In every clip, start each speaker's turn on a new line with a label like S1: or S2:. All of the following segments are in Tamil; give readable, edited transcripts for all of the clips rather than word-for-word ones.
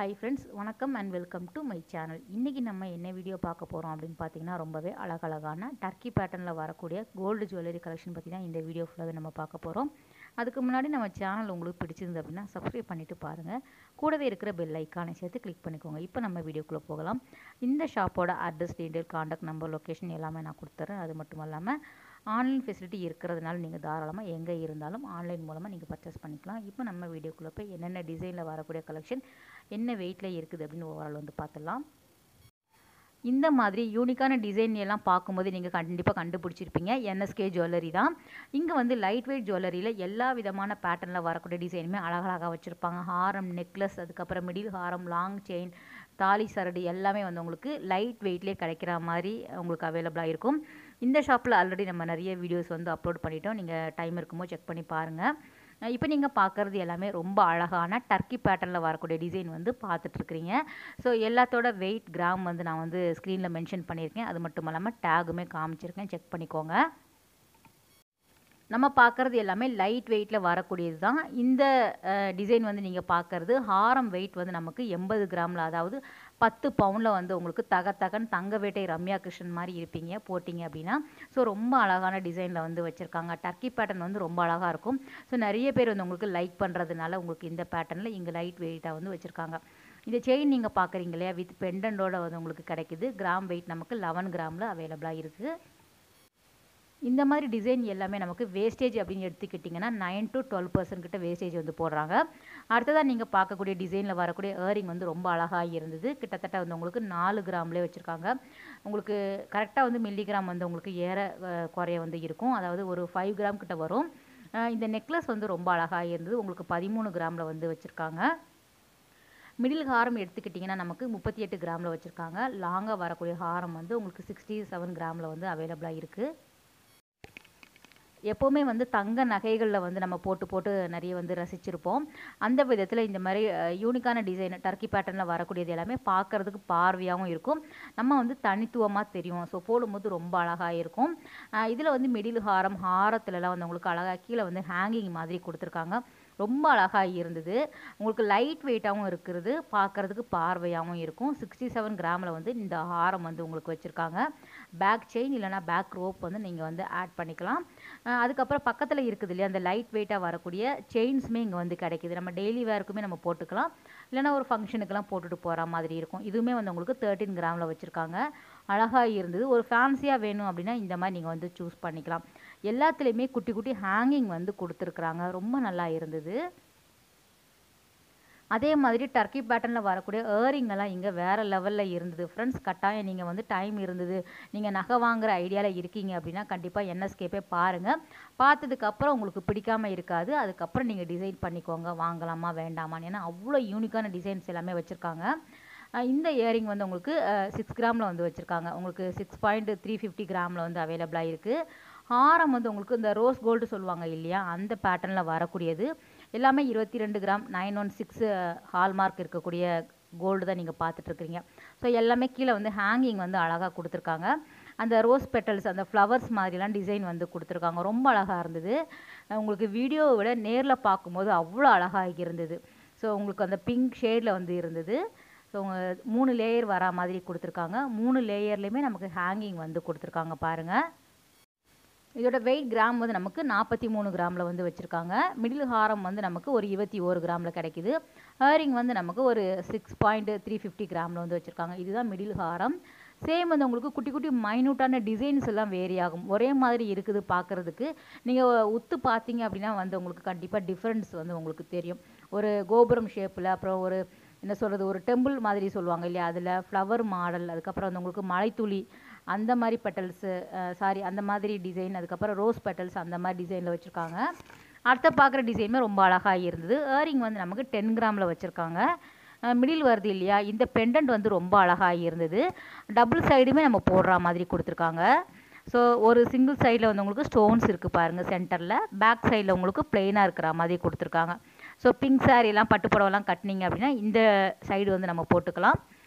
S1: ஹாய் ஃப்ரெண்ட்ஸ், வணக்கம் and welcome to my channel. இன்றைக்கி நம்ம என்ன வீடியோ பார்க்க போகிறோம் அப்படின்னு பார்த்தீங்கன்னா, ரொம்பவே அழகழகான டர்க்கி பேட்டர்னில் வரக்கூடிய கோல்டு ஜுவல்லரி கலெக்ஷன் பற்றி தான் இந்த வீடியோ ஃபுல்லாகவே நம்ம பார்க்க போகிறோம். அதுக்கு முன்னாடி நம்ம சேனல் உங்களுக்கு பிடிச்சிருந்து அப்படின்னா சப்ஸ்கிரைப் பண்ணிவிட்டு பாருங்கள். கூடவே இருக்கிற பெல் ஐக்கானை சேர்த்து கிளிக் பண்ணிக்கோங்க. இப்போ நம்ம வீடியோக்குள்ளே போகலாம். இந்த ஷாப்போட address, detail, contact number, location எல்லாமே நான் கொடுத்துட்றேன். அது மட்டும் இல்லாமல் ஆன்லைன் ஃபெசிலிட்டி இருக்கிறதுனால நீங்கள் தாராளமாக எங்கே இருந்தாலும் ஆன்லைன் மூலமாக நீங்கள் பர்ச்சேஸ் பண்ணிக்கலாம். இப்போ நம்ம வீடியோக்குள்ளே போய் என்னென்ன டிசைனில் வரக்கூடிய கலெக்ஷன், என்ன வெயிட்டில் இருக்குது அப்படின்னு ஓவரால் வந்து பார்த்துடலாம். இந்த மாதிரி யூனிக்கான டிசைன் எல்லாம் பார்க்கும்போது நீங்கள் கண்டிப்பாக கண்டுபிடிச்சிருப்பீங்க, என்எஸ்கே ஜுவல்லரி தான். இங்கே வந்து லைட் வெயிட் ஜுவல்லரியில் எல்லா விதமான பேட்டர்னில் வரக்கூடிய டிசைனுமே அழகழகாக வச்சுருப்பாங்க. ஹாரம், நெக்லஸ், அதுக்கப்புறம் மிடில் ஹாரம், லாங் செயின், தாலி சரடு எல்லாமே வந்து உங்களுக்கு லைட் வெயிட்லேயே கிடைக்கிற மாதிரி உங்களுக்கு அவைலபிளாக இருக்கும். இந்த ஷாப்பில் ஆல்ரெடி நம்ம நிறைய வீடியோஸ் வந்து அப்லோட் பண்ணிட்டோம். நீங்கள் டைம் இருக்கும்போது செக் பண்ணி பாருங்கள். இப்போ நீங்கள் பார்க்குறது எல்லாமே ரொம்ப அழகான டர்க்கி பேட்டர்னில் வரக்கூடிய டிசைன் வந்து பார்த்துட்ருக்குறீங்க. ஸோ எல்லாத்தோட வெயிட் கிராம் வந்து நான் வந்து ஸ்க்ரீனில் மென்ஷன் பண்ணியிருக்கேன். அது மட்டும் இல்லாமல் டேகுமே காமிச்சிருக்கேன், செக் பண்ணிக்கோங்க. நம்ம பார்க்குறது எல்லாமே லைட் வெயிட்டில் வரக்கூடியது தான். இந்த டிசைன் வந்து நீங்கள் பார்க்குறது ஹாரம் வெயிட் வந்து நமக்கு 80 கிராமில், அதாவது 10 பவுனில் வந்து உங்களுக்கு தகன்னு தங்க வேட்டை ரம்யா கிருஷ்ணன் மாதிரி இருப்பீங்க போட்டிங்க அப்படின்னா. ஸோ ரொம்ப அழகான டிசைனில் வந்து வச்சுருக்காங்க. டர்க்கி பேட்டர்ன் வந்து ரொம்ப அழகாக இருக்கும். ஸோ நிறைய பேர் வந்து உங்களுக்கு லைக் பண்ணுறதுனால உங்களுக்கு இந்த பேட்டர்னில் இங்கே லைட் வெயிட்டாக வந்து வச்சுருக்காங்க. இந்த செயின் நீங்கள் பார்க்குறீங்க இல்லையா, வித் பெண்டண்டோட வந்து உங்களுக்கு கிடைக்குது. கிராம் வெயிட் நமக்கு 11 கிராமில் அவைலபிளாக இருக்குது. இந்த மாதிரி டிசைன் எல்லாமே நமக்கு வேஸ்டேஜ் அப்படின்னு எடுத்துக்கிட்டிங்கன்னா 9 to 12% கிட்ட வேஸ்டேஜ் வந்து போடுறாங்க. அடுத்ததாக நீங்கள் பார்க்கக்கூடிய டிசைனில் வரக்கூடிய ஏரிங் வந்து ரொம்ப அழகாக இருந்தது. கிட்டத்தட்ட வந்து உங்களுக்கு 4 கிராம்லேயே வச்சுருக்காங்க. உங்களுக்கு கரெக்டாக வந்து மில்லிகிராம் வந்து உங்களுக்கு ஏற குறைய வந்து இருக்கும். அதாவது ஒரு 5 கிராம் கிட்ட வரும். இந்த நெக்லஸ் வந்து ரொம்ப அழகாக இருந்தது. உங்களுக்கு 13 கிராமில் வந்து வச்சுருக்காங்க. மிடில் ஹாரம் எடுத்துக்கிட்டிங்கன்னா நமக்கு 38 கிராமில் வச்சுருக்காங்க. லாங்காக வரக்கூடிய ஹாரம் வந்து உங்களுக்கு 67 கிராமில் வந்து அவைலபிளாக இருக்குது. எப்போவுமே வந்து தங்க நகைகளில் வந்து நம்ம போட்டு நிறைய வந்து ரசிச்சிருப்போம். அந்த விதத்தில் இந்த மாதிரி யூனிக்கான டிசைன் டர்க்கி பேட்டர்னில் வரக்கூடியது எல்லாமே பார்க்குறதுக்கு பார்வையாகவும் இருக்கும். நம்ம வந்து தனித்துவமாக தெரியும். ஸோ போடும்போது ரொம்ப அழகாக இருக்கும். இதில் வந்து மிடில் ஹாரம், ஹாரத்துலலாம் வந்து உங்களுக்கு அழகாக கீழே வந்து ஹேங்கிங் மாதிரி கொடுத்துருக்காங்க. ரொம்ப அழகாக இருந்தது. உங்களுக்கு லைட் வெயிட்டாகவும் இருக்கிறது, பார்க்குறதுக்கு பார்வையாகவும் இருக்கும். 67 கிராமில் வந்து இந்த ஹாரம் வந்து உங்களுக்கு வச்சுருக்காங்க. பேக் செயின் இல்லைனா பேக் ரோப் வந்து நீங்கள் வந்து ஆட் பண்ணிக்கலாம். அதுக்கப்புறம் பக்கத்தில் இருக்குது இல்லையா, அந்த லைட் வெயிட்டாக வரக்கூடிய செயின்ஸுமே இங்கே வந்து கிடைக்கிது. நம்ம டெய்லி வேருக்குமே நம்ம போட்டுக்கலாம், இல்லைனா ஒரு ஃபங்க்ஷனுக்கெல்லாம் போட்டுட்டு போகிற மாதிரி இருக்கும். இதுவுமே வந்து உங்களுக்கு 13 கிராமில் வச்சுருக்காங்க. அழகாக இருந்தது. ஒரு ஃபேன்சியாக வேணும் அப்படின்னா இந்த மாதிரி நீங்கள் வந்து சூஸ் பண்ணிக்கலாம். எல்லாத்துலேயுமே குட்டி குட்டி ஹேங்கிங் வந்து கொடுத்துருக்குறாங்க. ரொம்ப நல்லா இருந்தது. அதே மாதிரி டர்க்கி பேட்டர்னில் வரக்கூடிய ஏரிங்கெல்லாம் இங்கே வேறு லெவலில் இருந்தது. ஃப்ரெண்ட்ஸ், கட்டாயம் நீங்கள் வந்து டைம் இருந்தது, நீங்கள் நகை வாங்குகிற ஐடியாவில் இருக்கீங்க அப்படின்னா கண்டிப்பாக என்எஸ்கே போய் பாருங்கள். பார்த்ததுக்கப்புறம் உங்களுக்கு பிடிக்காமல் இருக்காது. அதுக்கப்புறம் நீங்கள் டிசைட் பண்ணிக்கோங்க, வாங்கலாமா வேண்டாமான்னு. ஏன்னா அவ்வளோ யூனிக்கான டிசைன்ஸ் எல்லாமே வச்சுருக்காங்க. இந்த இயரிங் வந்து உங்களுக்கு 6 கிராமில் வந்து வச்சுருக்காங்க. உங்களுக்கு 6.350 கிராமில் வந்து அவைலபிளாக இருக்குது. ஹாரம் வந்து உங்களுக்கு இந்த ரோஸ் கோல்டு சொல்லுவாங்க இல்லையா, அந்த பேட்டர்னில் வரக்கூடியது எல்லாமே 22 கிராம் 916 ஹால்மார்க் இருக்கக்கூடிய கோல்டு தான் நீங்கள் பார்த்துட்ருக்குறீங்க. ஸோ எல்லாமே கீழே வந்து ஹேங்கிங் வந்து அழகாக கொடுத்துருக்காங்க. அந்த ரோஸ் பெட்டல்ஸ், அந்த ஃப்ளவர்ஸ் மாதிரிலாம் டிசைன் வந்து கொடுத்துருக்காங்க. ரொம்ப அழகாக இருந்தது. உங்களுக்கு வீடியோவை விட நேரில் பார்க்கும்போது அவ்வளோ அழகாக இருந்தது. ஸோ உங்களுக்கு அந்த பிங்க் ஷேடில் வந்து இருந்தது. ஸோ 3 லேயர் வரா மாதிரி கொடுத்துருக்காங்க. 3 லேயர்லேயுமே நமக்கு ஹேங்கிங் வந்து கொடுத்துருக்காங்க பாருங்கள். இதோட வெயிட் கிராம் வந்து நமக்கு 43 கிராமில் வந்து வச்சுருக்காங்க. மிடில் ஹாரம் வந்து நமக்கு ஒரு 21 கிராமில் கிடைக்கிது. ஹேரிங் வந்து நமக்கு ஒரு 6.350 கிராமில் வந்து வச்சுருக்காங்க. இதுதான் மிடில் ஹாரம். சேம் வந்து உங்களுக்கு குட்டி குட்டி மைன்யூட்டான டிசைன்ஸ் எல்லாம் வேரி ஆகும். ஒரே மாதிரி இருக்குது பார்க்குறதுக்கு. நீங்கள் உத்து பார்த்தீங்க அப்படின்னா வந்து உங்களுக்கு கண்டிப்பாக டிஃப்ரென்ஸ் வந்து உங்களுக்கு தெரியும். ஒரு கோபுரம் ஷேப்பில், அப்புறம் ஒரு என்ன சொல்கிறது, ஒரு டெம்பிள் மாதிரி சொல்லுவாங்க இல்லையா, அதில் ஃப்ளவர் மாடல், அதுக்கப்புறம் வந்து உங்களுக்கு மலைத்துளி அந்த மாதிரி பெட்டல்ஸு, அந்த மாதிரி டிசைன், அதுக்கப்புறம் ரோஸ் பெட்டல்ஸ் அந்த மாதிரி டிசைனில் வச்சுருக்காங்க. அடுத்த பார்க்குற டிசைனுமே ரொம்ப அழகாக இருந்தது. ஏரிங் வந்து நமக்கு 10 கிராமில் வச்சுருக்காங்க. மிடில் வருது இல்லையா, இந்த பெண்டன்ட் வந்து ரொம்ப அழகாக இருந்தது. டபுள் சைடுமே நம்ம போடுற மாதிரி கொடுத்துருக்காங்க. ஸோ ஒரு சிங்கிள் சைடில் வந்து உங்களுக்கு ஸ்டோன்ஸ் இருக்குது பாருங்கள் சென்டரில். பேக் சைடில் உங்களுக்கு பிளெயினாக இருக்கிற மாதிரி கொடுத்துருக்காங்க. ஸோ பிங்க் சாரீலாம் பட்டு புடவைலாம் கட்டினீங்க அப்படின்னா இந்த சைடு வந்து நம்ம போட்டுக்கலாம்.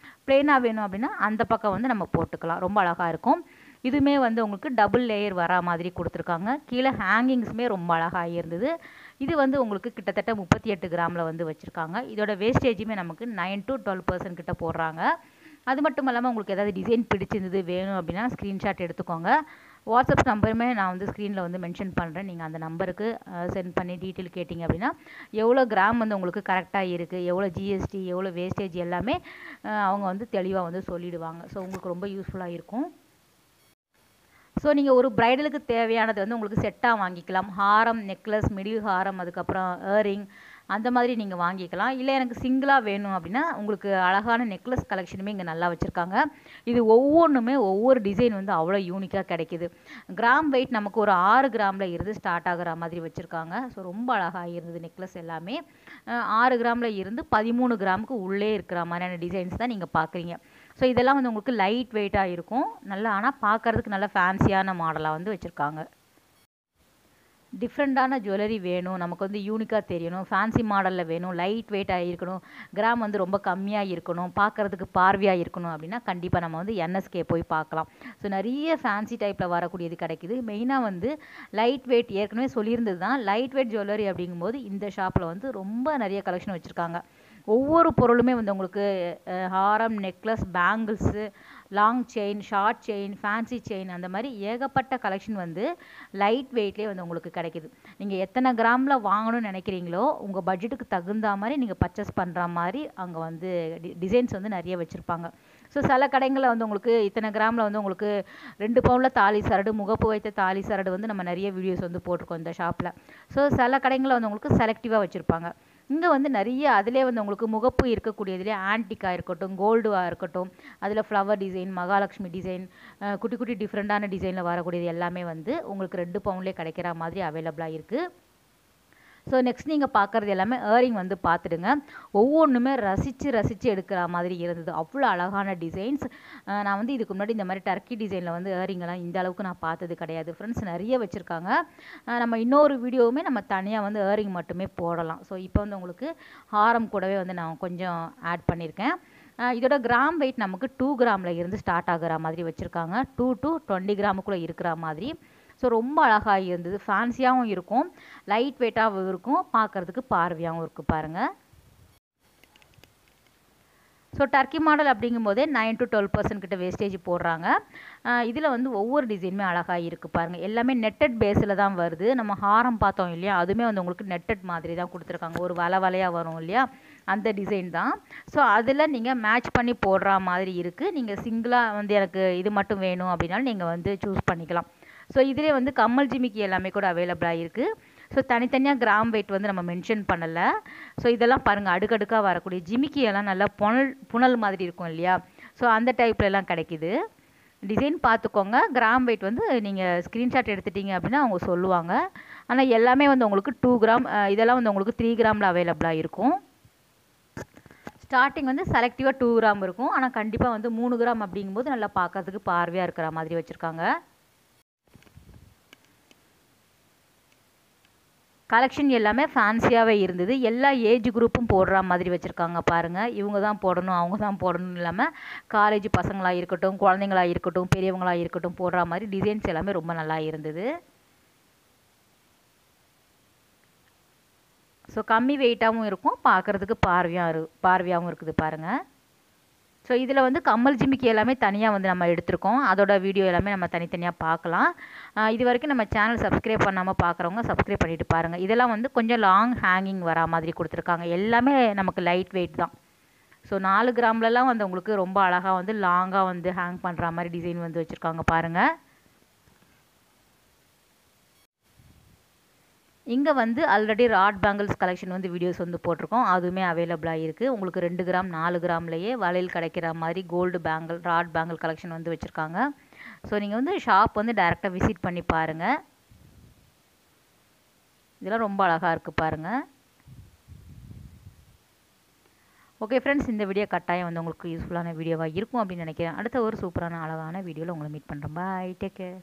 S1: பிளெயினாக வேணும் அப்படின்னா அந்த பக்கம் வந்து நம்ம போட்டுக்கலாம். ரொம்ப அழகாக இருக்கும். இதுவுமே வந்து உங்களுக்கு டபுள் லேயர் வரா மாதிரி கொடுத்துருக்காங்க. கீழே ஹேங்கிங்ஸுமே ரொம்ப அழகாக இருந்தது. இது வந்து உங்களுக்கு கிட்டத்தட்ட 38 கிராமில் வந்து வச்சுருக்காங்க. இதோட வேஸ்டேஜுமே நமக்கு 9 to 12% கிட்ட போடுறாங்க. அது மட்டும் இல்லாமல் உங்களுக்கு ஏதாவது டிசைன் பிடிச்சிருந்தது வேணும் அப்படின்னா ஸ்க்ரீன்ஷாட் எடுத்துக்கோங்க. வாட்ஸ்அப் நம்பருமே நான் வந்து ஸ்க்ரீனில் வந்து மென்ஷன் பண்ணுறேன். நீங்கள் அந்த நம்பருக்கு சென்ட் பண்ணி டீட்டெயில் கேட்டிங்க அப்படின்னா எவ்வளோ கிராம் வந்து உங்களுக்கு கரெக்டாக இருக்குது, எவ்வளோ ஜிஎஸ்டி, எவ்வளோ வேஸ்டேஜ் எல்லாமே அவங்க வந்து தெளிவாக வந்து சொல்லிடுவாங்க. ஸோ உங்களுக்கு ரொம்ப யூஸ்ஃபுல்லாக இருக்கும். ஸோ நீங்கள் ஒரு ப்ரைடலுக்கு தேவையானது வந்து உங்களுக்கு செட்டாக வாங்கிக்கலாம். ஹாரம், நெக்லஸ், மிடில் ஹாரம், அதுக்கப்புறம் இயரிங் அந்த மாதிரி நீங்கள் வாங்கிக்கலாம். இல்லை எனக்கு சிங்கிளாக வேணும் அப்படின்னா உங்களுக்கு அழகான நெக்லஸ் கலெக்ஷனுமே இங்கே நல்லா வச்சுருக்காங்க. இது ஒவ்வொன்றுமே ஒவ்வொரு டிசைன் வந்து அவ்வளோ யூனிக்காக கிடைக்கிது. கிராம் வெயிட் நமக்கு ஒரு 6 கிராமில் இருந்து ஸ்டார்ட் ஆகிற மாதிரி வச்சுருக்காங்க. ஸோ ரொம்ப அழகாக இருந்தது நெக்லஸ் எல்லாமே. 6 கிராமில் இருந்து 13 கிராமுக்கு உள்ளே இருக்கிற மாதிரியான டிசைன்ஸ் தான் நீங்கள் பார்க்குறீங்க. ஸோ இதெல்லாம் வந்து உங்களுக்கு லைட் வெயிட்டாக இருக்கும். நல்லா ஆனால் பார்க்குறதுக்கு நல்லா ஃபேன்சியான மாடலாக வந்து வச்சுருக்காங்க. டிஃப்ரெண்ட்டான ஜுவல்லரி வேணும், நமக்கு வந்து யூனிக்காக தெரியணும், ஃபேன்சி மாடலில் வேணும், லைட் வெயிட்டாக இருக்கணும், கிராம் வந்து ரொம்ப கம்மியாக இருக்கணும், பார்க்குறதுக்கு பார்வையாக இருக்கணும் அப்படின்னா கண்டிப்பாக நம்ம வந்து என்எஸ்கே போய் பார்க்கலாம். ஸோ நிறைய ஃபேன்சி டைப்பில் வரக்கூடியது கிடைக்குது. மெயினாக வந்து லைட் வெயிட் ஏற்கனவே சொல்லியிருந்தது தான். லைட் வெயிட் ஜுவல்லரி அப்படிங்கும்போது இந்த ஷாப்பில் வந்து ரொம்ப நிறைய கலெக்ஷன் வச்சுருக்காங்க. ஒவ்வொரு பொருளுமே வந்து உங்களுக்கு ஹாரம், necklace, bangles, long chain, short chain, fancy chain அந்த மாதிரி ஏகப்பட்ட கலெக்ஷன் வந்து லைட் வெயிட்லேயே வந்து உங்களுக்கு கிடைக்கிது. நீங்கள் எத்தனை கிராமில் வாங்கணும்னு நினைக்கிறீங்களோ உங்கள் பட்ஜெட்டுக்கு தகுந்த மாதிரி நீங்கள் பர்ச்சேஸ் பண்ணுற மாதிரி அங்கே வந்து டிசைன்ஸ் வந்து நிறைய வச்சுருப்பாங்க. ஸோ சில கடைகளில் வந்து உங்களுக்கு இத்தனை கிராமில் வந்து உங்களுக்கு 2 பவுனில் தாலி சரடு, முகப்பு வைத்த தாலி சரடு வந்து நம்ம நிறைய வீடியோஸ் வந்து போட்டிருக்கோம் இந்த ஷாப்பில். ஸோ சில கடைகளில் வந்து உங்களுக்கு செலக்டிவாக வச்சுருப்பாங்க. இங்கே வந்து நிறைய அதிலே வந்து உங்களுக்கு முகப்பு இருக்கக்கூடியதுலேயே ஆன்டிக்காக இருக்கட்டும், கோல்டுவாக இருக்கட்டும், அதில் ஃப்ளவர் டிசைன், மகாலட்சுமி டிசைன், குட்டி குட்டி டிஃப்ரெண்ட்டான டிசைனில் வரக்கூடியது எல்லாமே வந்து உங்களுக்கு 2 பவுன்லேயே கிடைக்கிற மாதிரி அவைலபிளாக இருக்குது. ஸோ நெக்ஸ்ட் நீங்கள் பார்க்குறது எல்லாமே இயரிங் வந்து பார்த்துடுங்க. ஒவ்வொன்றுமே ரசித்து எடுக்கிற மாதிரி இருந்தது. அவ்வளோ அழகான டிசைன்ஸ். நான் வந்து இதுக்கு முன்னாடி இந்த மாதிரி டர்க்கி டிசைனில் வந்து இயரிங்கெல்லாம் இந்த அளவுக்கு நான் பார்த்தது கிடையாது. ஃப்ரெண்ட்ஸ் நிறைய வச்சுருக்காங்க. நம்ம இன்னொரு வீடியோவுமே நம்ம தனியாக வந்து இயரிங் மட்டுமே போடலாம். ஸோ இப்போ வந்து உங்களுக்கு ஹாரம் கூடவே வந்து நான் கொஞ்சம் ஆட் பண்ணியிருக்கேன். இதோட கிராம் வெயிட் நமக்கு 2 கிராமில் இருந்து ஸ்டார்ட் ஆகிற மாதிரி வச்சுருக்காங்க. 2 to 20 கிராமுக்குள்ளே இருக்கிற மாதிரி. ஸோ ரொம்ப அழகாக இருந்தது. ஃபேன்சியாகவும் இருக்கும், லைட் வெயிட்டாகவும் இருக்கும், பார்க்குறதுக்கு பார்வையாகவும் இருக்குது பாருங்கள். ஸோ டர்க்கி மாடல் அப்படிங்கும்போதே 9 to 12% கிட்ட வேஸ்டேஜ் போடுறாங்க. இதில் வந்து ஒவ்வொரு டிசைனுமே அழகாக இருக்குது பாருங்கள். எல்லாமே நெட்டட் பேஸில் தான் வருது. நம்ம ஹாரம் பார்த்தோம் இல்லையா, அதுவுமே வந்து உங்களுக்கு நெட்டட் மாதிரி தான் கொடுத்துருக்காங்க. ஒரு வலையாக வரும் இல்லையா, அந்த டிசைன் தான். ஸோ அதில் நீங்கள் மேட்ச் பண்ணி போடுற மாதிரி இருக்குது. நீங்கள் சிங்கிளாக வந்து எனக்கு இது மட்டும் வேணும் அப்படின்னாலும் நீங்கள் வந்து சூஸ் பண்ணிக்கலாம். ஸோ இதிலே வந்து கம்மல் ஜிமிக்கி எல்லாமே கூட அவைலபிளாக இருக்குது. ஸோ தனித்தனியாக கிராம் வெயிட் வந்து நம்ம மென்ஷன் பண்ணலை. ஸோ இதெல்லாம் பாருங்கள், அடுக்கடுக்காக வரக்கூடிய ஜிமிக்கி எல்லாம் நல்லா புனல் மாதிரி இருக்கும் இல்லையா, ஸோ அந்த டைப்லலாம் கிடைக்கிது. டிசைன் பார்த்துக்கோங்க. கிராம் வெயிட் வந்து நீங்கள் ஸ்க்ரீன்ஷாட் எடுத்துட்டீங்க அப்படின்னா அவங்க சொல்லுவாங்க. ஆனால் எல்லாமே வந்து உங்களுக்கு 2 கிராம், இதெல்லாம் வந்து உங்களுக்கு 3 கிராமில் அவைலபிளாக இருக்கும். ஸ்டார்டிங் வந்து செலக்டிவாக 2 கிராம் இருக்கும். ஆனால் கண்டிப்பாக வந்து 3 கிராம் அப்படிங்கும்போது நல்லா பார்க்கறதுக்கு பார்வையாக இருக்கிற மாதிரி வச்சுருக்காங்க. கலெக்ஷன் எல்லாமே ஃபேன்சியாகவே இருந்தது. எல்லா ஏஜ் குரூப்பும் போடுற மாதிரி வச்சுருக்காங்க பாருங்கள். இவங்க தான் போடணும், அவங்க தான் போடணும் இல்லாமல் காலேஜ் பசங்களாக இருக்கட்டும், குழந்தைங்களாக இருக்கட்டும், பெரியவங்களாக இருக்கட்டும் போடுற மாதிரி டிசைன்ஸ் எல்லாமே ரொம்ப நல்லா இருந்தது. ஸோ கம்மி வெயிட்டாகவும் இருக்கும், பார்க்குறதுக்கு பார்வையாகவும் இருக்குது பாருங்கள். ஸோ இதில் வந்து கம்மல் ஜிமிக்கி எல்லாமே தனியாக வந்து நம்ம எடுத்திருக்கோம். அதோட வீடியோ எல்லாமே நம்ம தனித்தனியாக பார்க்கலாம். இது வரைக்கும் நம்ம சேனல் சப்ஸ்கிரைப் பண்ணாமல் பார்க்குறவங்க சப்ஸ்கிரைப் பண்ணிவிட்டு பாருங்கள். இதெல்லாம் வந்து கொஞ்சம் லாங் ஹேங்கிங் வரா மாதிரி கொடுத்துருக்காங்க. எல்லாமே நமக்கு லைட் வெயிட் தான். ஸோ 4 கிராம்லலாம் வந்து உங்களுக்கு ரொம்ப அழகாக வந்து லாங்காக வந்து ஹேங் பண்ணுற மாதிரி டிசைன் வந்து வச்சுருக்காங்க பாருங்கள். இங்கே வந்து ஆல்ரெடி ராட் பேங்கிள்ஸ் கலெக்ஷன் வந்து வீடியோஸ் வந்து போட்டிருக்கோம். அதுவுமே அவைலபிளாக இருக்குது. உங்களுக்கு 2 கிராம் 4 கிராம்லேயே வளையல் கிடைக்கிற மாதிரி gold bangle, rod bangle collection வந்து வச்சுருக்காங்க. ஸோ நீங்கள் வந்து ஷாப் வந்து டைரெக்டாக விசிட் பண்ணி பாருங்கள். இதெல்லாம் ரொம்ப அழகாக இருக்குது பாருங்கள். ஓகே ஃப்ரெண்ட்ஸ், இந்த வீடியோ கட்டாயம் வந்து உங்களுக்கு யூஸ்ஃபுல்லான வீடியோவாக இருக்கும் அப்படின்னு நினைக்கிறேன். அடுத்த ஒரு சூப்பரான அழகான வீடியோவில் உங்களை மீட் பண்ணுறேன். பாய், டேக் கேர்.